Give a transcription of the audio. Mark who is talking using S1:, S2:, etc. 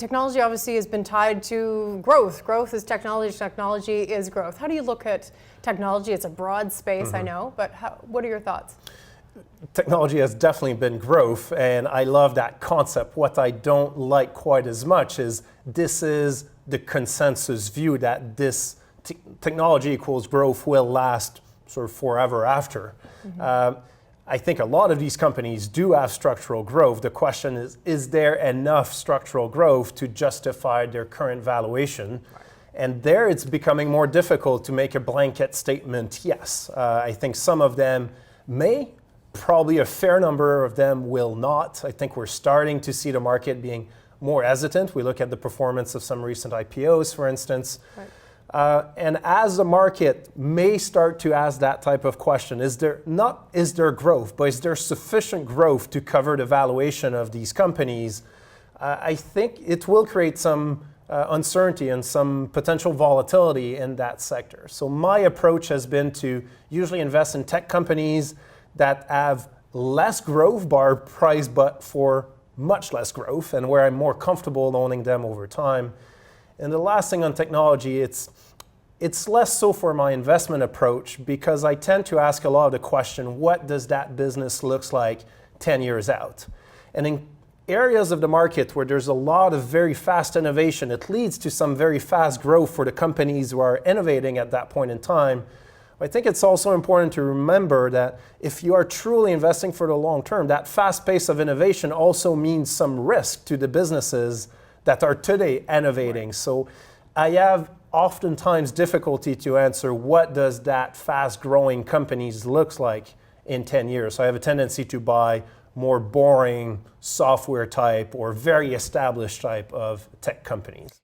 S1: technology obviously has been tied to growth. Growth is technology, technology is growth. How do you look at technology? It's a broad space, I know, but what are your thoughts?
S2: Technology has definitely been growth, and I love that concept. What I don't like quite as much is this is the consensus view that this technology equals growth will last sort of forever after. I think a lot of these companies do have structural growth. The question is there enough structural growth to justify their current valuation? And there it's becoming more difficult to make a blanket statement, yes. I think some of them may, probably a fair number of them will not. I think we're starting to see the market being more hesitant. We look at the performance of some recent IPOs, for instance. And as the market may start to ask that type of question, is there growth, but is there sufficient growth to cover the valuation of these companies? I think it will create some uncertainty and some potential volatility in that sector. So my approach has been to usually invest in tech companies that have less growth bar price, but for much less growth, and where I'm more comfortable owning them over time. And the last thing on technology, it's less so for my investment approach, because I tend to ask a lot of the question, what does that business look like 10 years out? And in areas of the market where there's a lot of very fast innovation, it leads to some very fast growth for the companies who are innovating at that point in time. I think it's also important to remember that if you are truly investing for the long term, that fast pace of innovation also means some risk to the businesses that are today innovating. So I have oftentimes difficulty to answer what does that fast growing companies looks like in 10 years. So I have a tendency to buy more boring software type or very established type of tech companies.